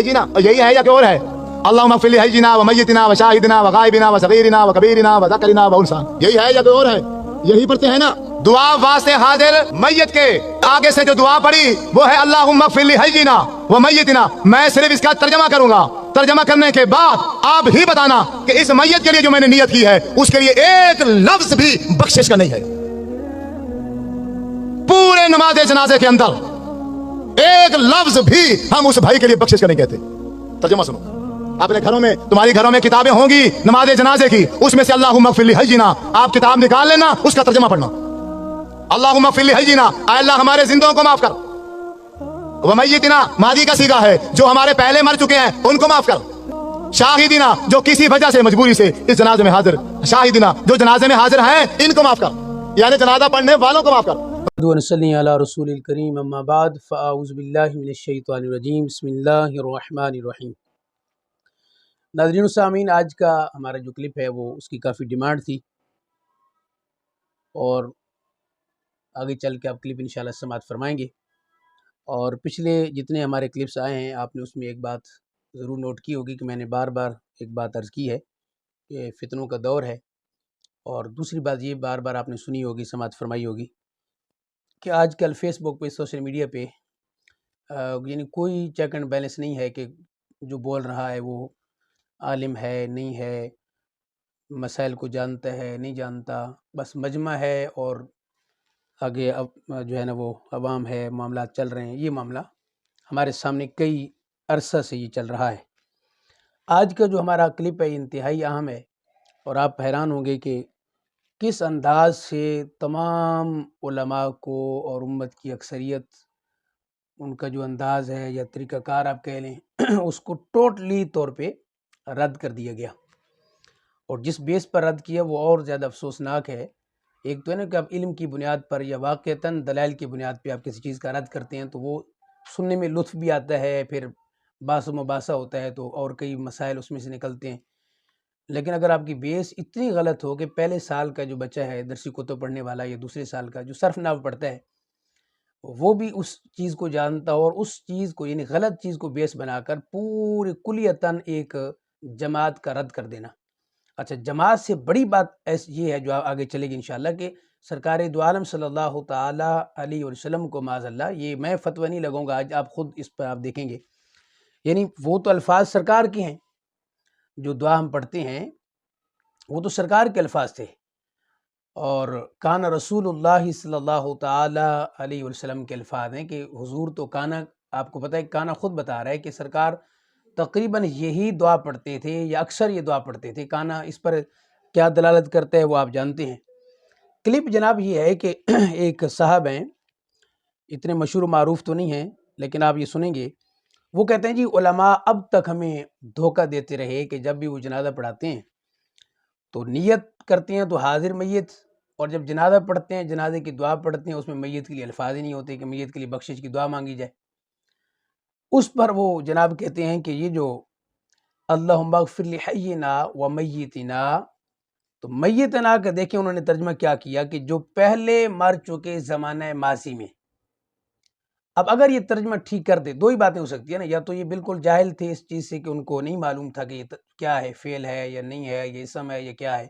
جینا یہی ہے یا کہ اور ہے؟ اللہم اغفر لحینا و میتنا و شاہدنا و غائبنا و صغیرنا و کبیرنا و ذکرنا و انسا، یہی ہے یا کہ اور ہے؟ یہی پڑھتے ہیں نا دعا واسطے حاضر میت کے آگے سے جو دعا پڑی وہ ہے اللہم اغفر لحینا و میتنا. میں صرف اس کا ترجمہ کروں گا، ترجمہ کرنے کے بعد آپ ہی بتانا کہ اس میت کے لیے جو میں نے نیت کی ہے اس کے لیے ایک لفظ بھی بخشش کا نہیں ہے. پورے نماز جنازے کے اندر ایک لفظ بھی ہم اس بھائی کے لیے بخشش کا نہیں کہتے. ترجمہ سنو. اپنے گھروں میں، تمہاری گھروں میں کتابیں ہوں گی نماز جنازے کی، اس میں سے اللہم اغفر لحینا آپ کتاب نکال لینا، اس کا ترجمہ پڑھنا. اللہم اغفر لحینا، اے اللہ ہمارے زندوں کو معاف کر. ومیتنا ماضی کا صیغہ ہے، جو ہمارے پہلے مر چکے ہیں ان کو معاف کر. شاہدنا جو کسی وجہ سے مجبوری سے اس جنازے میں حاضر، شاہدنا جو جنازے میں حاضر ہیں ان کو معاف کر، یعنی جنازہ پڑھنے والوں کو معاف کر. ونصلی علی رسول الکریم اما بعد فاعوذ باللہ من الشیطان الرجیم بسم اللہ الرحمن الرحیم. ناظرین و سامعین، آج کا ہمارا جو کلپ ہے وہ اس کی کافی ڈیمانڈ تھی، اور آگے چل کے آپ کلپ انشاءاللہ سماعت فرمائیں گے. اور پچھلے جتنے ہمارے کلپس آئے ہیں آپ نے اس میں ایک بات ضرور نوٹ کی ہوگی کہ میں نے بار بار ایک بات عرض کی ہے کہ فتنوں کا دور ہے، اور دوسری بات یہ بار بار آپ نے سنی ہوگی، سماعت فرمائی ہوگی کہ آج کل فیس بک پہ، سوشل میڈیا پہ یعنی کوئی چیک اینڈ بیلنس نہیں ہے کہ جو بول رہا ہے وہ عالم ہے نہیں ہے، مسائل کو جانتا ہے نہیں جانتا، بس مجمع ہے اور آگے اب جو ہے نا وہ عوام ہے، معاملات چل رہے ہیں. یہ معاملہ ہمارے سامنے کئی عرصہ سے یہ چل رہا ہے. آج کا جو ہمارا کلپ ہے انتہائی اہم ہے، اور آپ حیران ہوں گے کہ کس انداز سے تمام علماء کو اور امت کی اکثریت، ان کا جو انداز ہے یا طریقہ کار آپ کہہ لیں اس کو ٹوٹلی طور پہ رد کر دیا گیا. اور جس بیس پر رد کیا وہ اور زیادہ افسوسناک ہے. ایک تو ہے نا کہ آپ علم کی بنیاد پر یا واقعتاً دلائل کی بنیاد پہ آپ کسی چیز کا رد کرتے ہیں تو وہ سننے میں لطف بھی آتا ہے، پھر باس و مباحثہ ہوتا ہے تو اور کئی مسائل اس میں سے نکلتے ہیں. لیکن اگر آپ کی بیس اتنی غلط ہو کہ پہلے سال کا جو بچہ ہے درسی کتب پڑھنے والا، یا دوسرے سال کا جو صرف نحو پڑھتا ہے وہ بھی اس چیز کو جانتا ہو، اور اس چیز کو یعنی غلط چیز کو بیس بنا کر پورے کلیتاً ایک جماعت کا رد کر دینا. اچھا، جماعت سے بڑی بات یہ ہے جو آگے چلے گی انشاءاللہ کہ سرکار دو عالم صلی اللہ تعالیٰ علیہ وسلم کو معاذ اللہ، یہ میں فتویٰ نہیں لگاؤں گا آج، آپ خود اس پر آپ دیکھیں گے، یعنی وہ تو الفاظ سرکار کے ہیں، جو دعا ہم پڑھتے ہیں وہ تو سرکار کے الفاظ تھے. اور کان رسول اللہ صلی اللہ تعالیٰ علیہ وسلم کے الفاظ ہیں کہ حضور تو کانا، آپ کو پتہ ہے کانا خود بتا رہا ہے کہ سرکار تقریباً یہی دعا پڑھتے تھے یا اکثر یہ دعا پڑھتے تھے. کانا اس پر کیا دلالت کرتا ہے وہ آپ جانتے ہیں. کلپ جناب یہ ہے کہ ایک صاحب ہیں، اتنے مشہور و معروف تو نہیں ہیں لیکن آپ یہ سنیں گے. وہ کہتے ہیں جی علماء اب تک ہمیں دھوکہ دیتے رہے کہ جب بھی وہ جنازہ پڑھاتے ہیں تو نیت کرتے ہیں تو حاضر میت، اور جب جنازہ پڑھتے ہیں، جنازے کی دعا پڑھتے ہیں، اس میں میت کے لیے الفاظ ہی نہیں ہوتے کہ میت کے لیے بخشش کی دعا مانگی جائے. اس پر وہ جناب کہتے ہیں کہ یہ جو اللہم اغفر لحینا و میتنا، تو میتنا کا دیکھیں انہوں نے ترجمہ کیا کیا کہ جو پہلے مر چکے زمانہ ماضی میں. اب اگر یہ ترجمہ ٹھیک کر دے، دو ہی باتیں ہو سکتی ہیں نا، یا تو یہ بالکل جاہل تھے اس چیز سے کہ ان کو نہیں معلوم تھا کہ یہ کیا ہے، فعل ہے یا نہیں ہے، یہ اسم ہے یا کیا ہے،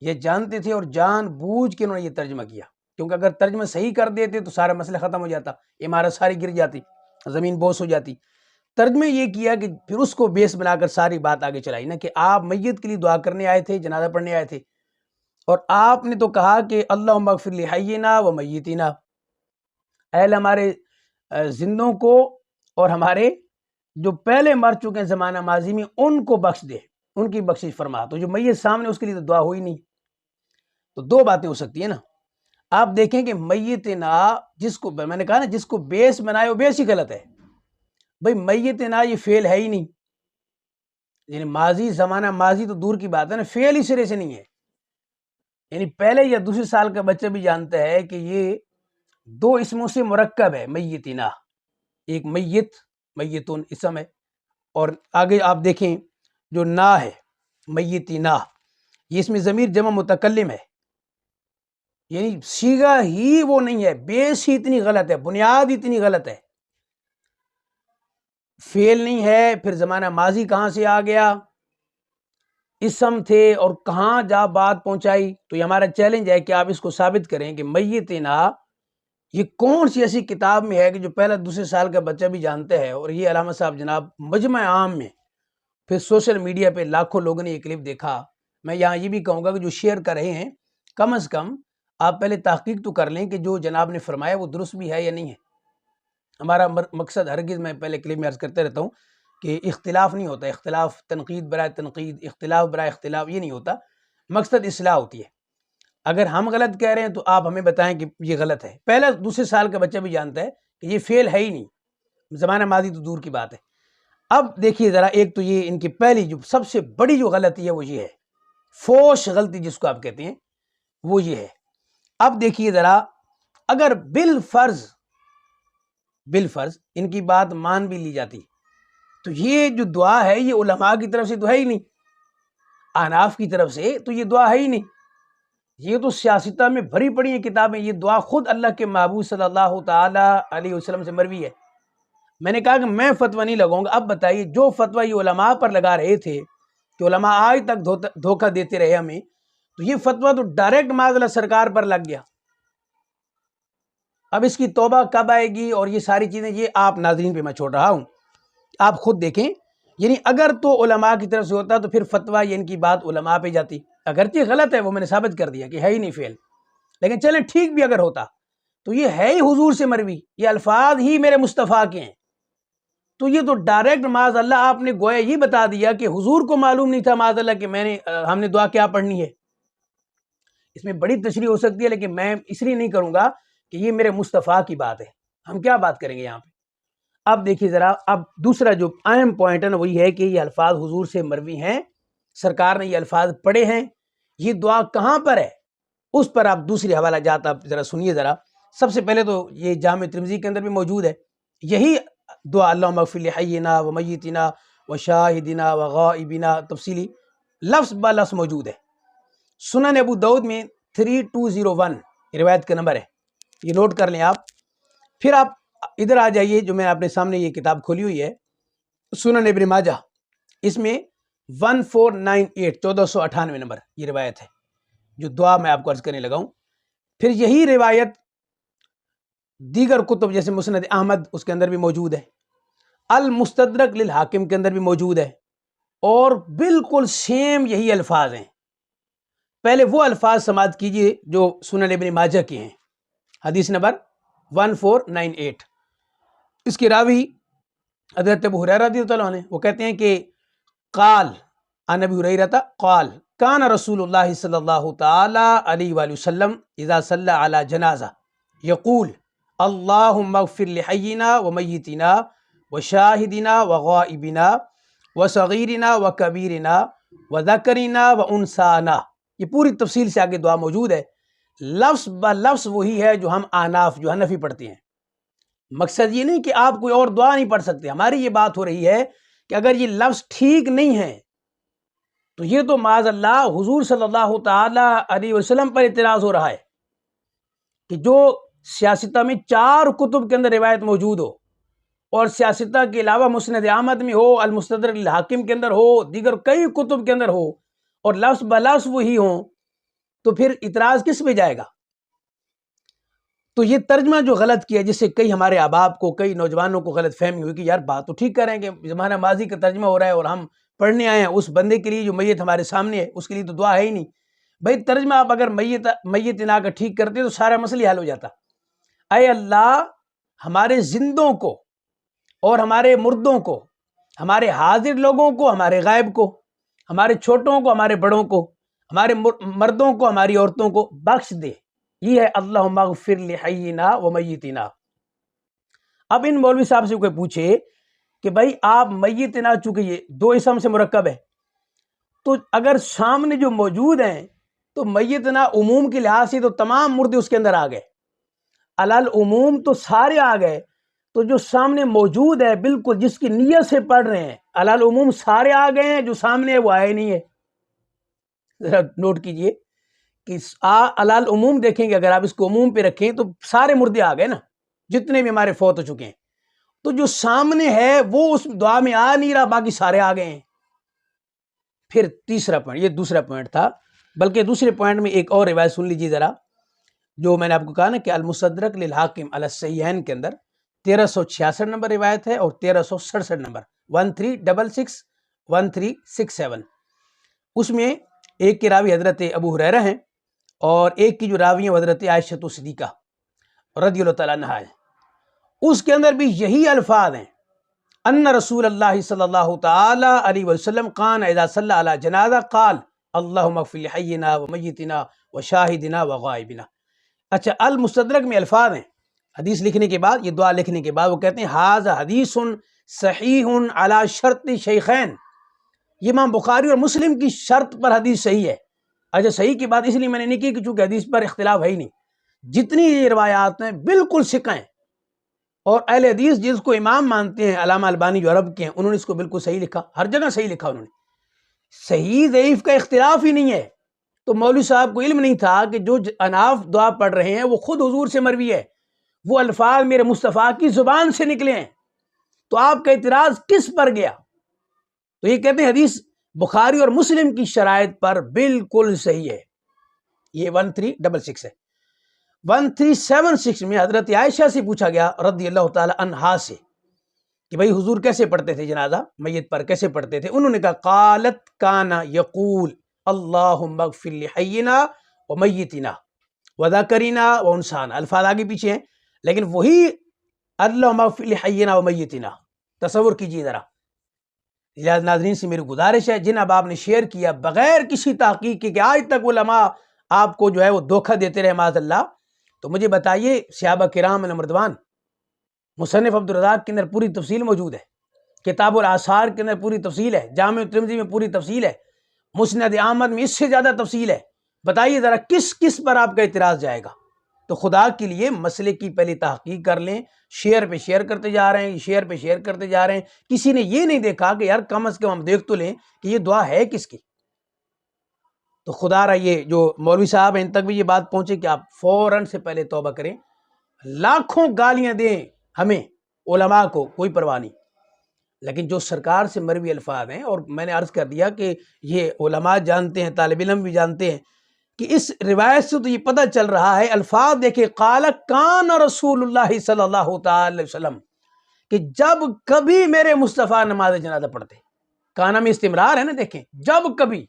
یہ جانتے تھے اور جان بوجھ کے انہوں نے یہ ترجمہ کیا. کیونکہ اگر ترجمہ صحیح کر دیتے تو سارا مسئلہ ختم ہو جاتا، عمارت ساری گر جاتی، زمین بوس ہو جاتی. ترجمہ یہ کیا کہ پھر اس کو بیس بنا کر ساری بات آگے چلائی نا کہ آپ میت کے لیے دعا کرنے آئے تھے، جنازہ پڑھنے آئے تھے، اور آپ نے تو کہا کہ اللہم اغفر لحینا و میتنا، اے اللہ ہمارے زندوں کو اور ہمارے جو پہلے مر چکے ہیں زمانہ ماضی میں ان کو بخش دے، ان کی بخشش فرما. تو جو میت سامنے اس کے لیے تو دعا ہوئی نہیں. تو دو باتیں ہو سکتی ہیں نا. آپ دیکھیں کہ میتنا جس کو میں نے کہا نا جس کو بیس بنائے وہ بیس ہی غلط ہے. بھئی میتنا یہ فعل ہے ہی نہیں، یعنی ماضی، زمانہ ماضی تو دور کی بات ہے نا، فعل ہی سرے سے نہیں ہے. یعنی پہلے یا دوسرے سال کا بچہ بھی جانتا ہے کہ یہ دو اسموں سے مرکب ہے میتنا، ایک میت، میتون اسم ہے، اور آگے آپ دیکھیں جو نا ہے میتنا، یہ اس میں ضمیر جمع متکلم ہے، یعنی صیغہ ہی وہ نہیں ہے، بیس ہی اتنی غلط ہے، بنیاد اتنی غلط ہے. فعل نہیں ہے، پھر زمانہ ماضی کہاں سے آ گیا، اسم تھے اور کہاں جا بات پہنچائی. تو یہ ہمارا چیلنج ہے کہ آپ اس کو ثابت کریں کہ میتنا یہ کون سی ایسی کتاب میں ہے کہ جو پہلا دوسرے سال کا بچہ بھی جانتا ہے. اور یہ علامہ صاحب جناب مجمع عام میں پھر سوشل میڈیا پہ لاکھوں لوگوں نے یہ کلپ دیکھا. میں یہاں یہ بھی کہوں گا کہ جو شیئر کر رہے ہیں کم از کم آپ پہلے تحقیق تو کر لیں کہ جو جناب نے فرمایا وہ درست بھی ہے یا نہیں ہے. ہمارا مقصد ہرگز، میں پہلے کلپ میں عرض کرتے رہتا ہوں کہ اختلاف نہیں ہوتا، اختلاف تنقید برائے تنقید، اختلاف برائے اختلاف یہ نہیں ہوتا. مقصد اصلاح ہوتی ہے. اگر ہم غلط کہہ رہے ہیں تو آپ ہمیں بتائیں کہ یہ غلط ہے. پہلا دوسرے سال کا بچہ بھی جانتا ہے کہ یہ فعل ہے ہی نہیں، زمانہ ماضی تو دور کی بات ہے. اب دیکھیے ذرا، ایک تو یہ ان کی پہلی جو سب سے بڑی جو غلطی ہے وہ یہ ہے، فوش غلطی جس کو آپ کہتے ہیں وہ یہ ہے. اب دیکھیے ذرا، اگر بالفرض ان کی بات مان بھی لی جاتی تو یہ جو دعا ہے یہ علماء کی طرف سے تو ہے ہی نہیں، احناف کی طرف سے تو یہ دعا ہے ہی نہیں. یہ تو سیاستہ میں بھری پڑی ہیں کتابیں. یہ دعا خود اللہ کے محبوب صلی اللہ تعالی علیہ وسلم سے مروی ہے. میں نے کہا کہ میں فتویٰ نہیں لگاؤں گا. اب بتائیے، جو فتویٰ یہ علماء پر لگا رہے تھے کہ علماء آج تک دھوکہ دیتے رہے ہمیں، تو یہ فتویٰ تو ڈائریکٹ معاذ اللہ سرکار پر لگ گیا. اب اس کی توبہ کب آئے گی اور یہ ساری چیزیں یہ آپ ناظرین پہ میں چھوڑ رہا ہوں، آپ خود دیکھیں. یعنی اگر تو علماء کی طرف سے ہوتا تو پھر فتویٰ یہ ان کی بات علماء پہ جاتی. اگرچہ غلط ہے وہ میں نے ثابت کر دیا کہ ہے ہی نہیں فعل، لیکن چلیں ٹھیک بھی اگر ہوتا تو یہ ہے ہی حضور سے مروی، یہ الفاظ ہی میرے مصطفیٰ کے ہیں. تو یہ تو ڈائریکٹ معاذ اللہ آپ نے گویا یہ بتا دیا کہ حضور کو معلوم نہیں تھا معاذ اللہ کہ ہم نے دعا کیا پڑھنی ہے. اس میں بڑی تشریح ہو سکتی ہے لیکن میں اس لیے نہیں کروں گا کہ یہ میرے مصطفیٰ کی بات ہے. ہم کیا بات کریں گے یہاں پہ. اب دیکھیے ذرا، اب دوسرا جو اہم پوائنٹ ہے نا وہی ہے کہ یہ الفاظ حضور سے مروی ہیں، سرکار نے یہ الفاظ پڑھے ہیں. یہ دعا کہاں پر ہے اس پر آپ دوسری حوالہ جات آپ ذرا سنیے ذرا. سب سے پہلے تو یہ جامع ترمذی کے اندر بھی موجود ہے یہی دعا، اللہم اغفر لحینا و میتنا و شاہدنا و غائبنا، تفصیلی لفظ لفظ موجود ہے. سنن ابو داؤد میں 3201 روایت کا نمبر ہے، یہ نوٹ کر لیں آپ. پھر آپ ادھر آ جائیے، جو میں اپنے سامنے یہ کتاب کھولی ہوئی ہے سنن ابن ماجہ، اس میں 1498 1498 نمبر یہ روایت ہے جو دعا میں آپ کو عرض کرنے لگا ہوں. پھر یہی روایت دیگر کتب جیسے مسند احمد اس کے اندر بھی موجود ہے، المستدرک للحاکم کے اندر بھی موجود ہے، اور بالکل سیم یہی الفاظ ہیں. پہلے وہ الفاظ سماعت کیجئے جو سنن ابن ماجہ کے ہیں. حدیث نمبر 1498، اس کے راوی حضرت ابو ہریرہ رضی اللہ عنہ، وہ کہتے ہیں کہ قال عن ابی ہریرہ قال کان رسول اللہ صلی اللہ تعالی علیہ وآلہ وسلم اذا صلی علی جنازہ یقول اللہم اغفر لحینا و میتنا و شاہدنا و غائبنا و صغیرنا و کبیرنا و ذکرنا و انسانا. یہ پوری تفصیل سے آگے دعا موجود ہے، لفظ بلفظ وہی ہے جو ہم احناف جو حنفی پڑھتے ہیں. مقصد یہ نہیں کہ آپ کوئی اور دعا نہیں پڑھ سکتے. ہماری یہ بات ہو رہی ہے کہ اگر یہ لفظ ٹھیک نہیں ہے تو یہ تو معاذ اللہ حضور صلی اللہ تعالی علیہ وسلم پر اعتراض ہو رہا ہے کہ جو سیاستہ میں 4 کتب کے اندر روایت موجود ہو، اور سیاستہ کے علاوہ مسند احمد میں ہو، المستدرک للحاکم کے اندر ہو، دیگر کئی کتب کے اندر ہو، اور لفظ بلفظ وہی ہوں، تو پھر اعتراض کس پہ جائے گا. تو یہ ترجمہ جو غلط کیا، جس سے کئی ہمارے احباب کو، کئی نوجوانوں کو غلط فہمی ہوئی کہ یار بات تو ٹھیک کر رہے ہیں کہ زمانہ ماضی کا ترجمہ ہو رہا ہے اور ہم پڑھنے آئے ہیں اس بندے کے لیے جو میت ہمارے سامنے ہے، اس کے لیے تو دعا ہے ہی نہیں. بھائی ترجمہ آپ اگر میتنا کا ٹھیک کرتے تو سارا مسئلہ حل ہو جاتا. اے اللہ، ہمارے زندوں کو اور ہمارے مردوں کو، ہمارے حاضر لوگوں کو، ہمارے غائب کو، ہمارے چھوٹوں کو، ہمارے بڑوں کو، ہمارے مردوں کو، ہماری عورتوں کو بخش دے. یہ ہے اللہم اغفر لحینا و میتنا. اب ان مولوی صاحب سے کوئی پوچھے کہ بھائی آپ میتنا، چونکہ یہ 2 اسم سے مرکب ہے، تو اگر سامنے جو موجود ہیں تو میتنا عموم کے لحاظ سے تو تمام مردے اس کے اندر آ گئے، علال عموم تو سارے آ گئے. تو جو سامنے موجود ہے بالکل جس کی نیت سے پڑھ رہے ہیں، علال عموم سارے آ گئے ہیں، جو سامنے ہے وہ آئے نہیں ہے. ذرا نوٹ کیجئے کہ علال عموم دیکھیں گے، اگر آپ اس کو عموم پہ رکھیں تو سارے مردے آ گئے نا، جتنے بھی ہمارے فوت ہو چکے ہیں. تو جو سامنے ہے وہ اس دعا میں آ نہیں رہا، باقی سارے آ گئے ہیں۔ پھر تیسرا پوائنٹ، یہ دوسرا پوائنٹ تھا، بلکہ دوسرے پوائنٹ میں ایک اور روایت سن لیجیے ذرا، جو میں نے آپ کو کہا نا کہ المستدرک للحاکم علی الصحیحین کے اندر 1366 نمبر روایت ہے اور 1367 نمبر 1366 1367، اس میں ایک کے راوی حضرت ابو ہریرہ ہیں اور ایک کی جو راوی ہیں حضرت عائشہ صدیقہ رضی اللہ تعالیٰ عنہا ہے۔ اس کے اندر بھی یہی الفاظ ہیں، ان رسول اللہ صلی اللہ تعالی علیہ وسلم کان اذا صلی علی جنازہ قال اللہم اغفر لحینا و میتنا و شاہدنا و غائبنا۔ اچھا، المستدرک میں الفاظ ہیں، حدیث لکھنے کے بعد، یہ دعا لکھنے کے بعد وہ کہتے ہیں ھذا حدیث صحیح علی شرط شیخین، یہ امام بخاری اور مسلم کی شرط پر حدیث صحیح ہے۔ اچھا، صحیح کی بات اس لیے میں نے نہیں کی کہ چونکہ حدیث پر اختلاف ہے ہی نہیں، جتنی یہ روایات ہیں بالکل ثقہ ہیں، اور اہل حدیث جس کو امام مانتے ہیں علامہ البانی جو عرب کے ہیں، انہوں نے اس کو بالکل صحیح لکھا، ہر جگہ صحیح لکھا انہوں نے، صحیح ضعیف کا اختلاف ہی نہیں ہے۔ تو مولوی صاحب کو علم نہیں تھا کہ جو اناف دعا پڑھ رہے ہیں وہ خود حضور سے مروی ہے، وہ الفاظ میرے مصطفیٰ کی زبان سے نکلے ہیں، تو آپ کا اعتراض کس پر گیا؟ تو یہ کہتے ہیں حدیث بخاری اور مسلم کی شرائط پر بالکل صحیح ہے۔ یہ 1366 ہے۔ 1376 میں حضرت عائشہ سے پوچھا گیا رضی اللہ تعالی عنہا سے کہ بھئی حضور کیسے پڑھتے تھے، جنازہ میت پر کیسے پڑھتے تھے؟ انہوں نے کہا قالت کانا یقول اللہم اغفر لحینا و میتنا و ذکرنا و انسانا، الفاظ آگے پیچھے ہیں لیکن وہی اللہم اغفر لحینا و میتنا، تصور کیجیے ذرا۔ لہذا ناظرین سے میری گزارش ہے، جن اب آپ نے شیئر کیا بغیر کسی تحقیق کے کہ آج تک علماء آپ کو جو ہے وہ دھوکہ دیتے رہے معاذ اللہ، تو مجھے بتائیے صحابہ کرام رضوان، مصنف عبدالرزاق کے اندر پوری تفصیل موجود ہے، کتاب الآثار کے اندر پوری تفصیل ہے، جامع ترمذی میں پوری تفصیل ہے، مسند احمد میں اس سے زیادہ تفصیل ہے، بتائیے ذرا کس پر آپ کا اعتراض جائے گا؟ تو خدا کے لیے مسئلے کی پہلی تحقیق کر لیں، شیئر پہ شیئر کرتے جا رہے ہیں، شیئر پہ شیئر کرتے جا رہے ہیں، کسی نے یہ نہیں دیکھا کہ یار کم از کم ہم دیکھ تو لیں کہ یہ دعا ہے کس کی۔ تو خدا رہا یہ جو مولوی صاحب ہیں ان تک بھی یہ بات پہنچے کہ آپ فوراً سے پہلے توبہ کریں، لاکھوں گالیاں دیں ہمیں علماء کو کوئی پرواہ نہیں، لیکن جو سرکار سے مروی الفاظ ہیں، اور میں نے عرض کر دیا کہ یہ علماء جانتے ہیں، طالب علم بھی جانتے ہیں کہ اس روایت سے تو یہ پتہ چل رہا ہے، الفاظ دیکھیں قال کان رسول اللہ صلی اللہ تعالی علیہ وسلم، کہ جب کبھی میرے مصطفیٰ نماز جنازہ پڑھتے، کانا میں استمرار ہے نا، دیکھیں جب کبھی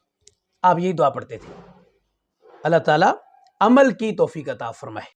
آپ یہی دعا پڑھتے تھے۔ اللہ تعالیٰ عمل کی توفیق عطا فرمائے۔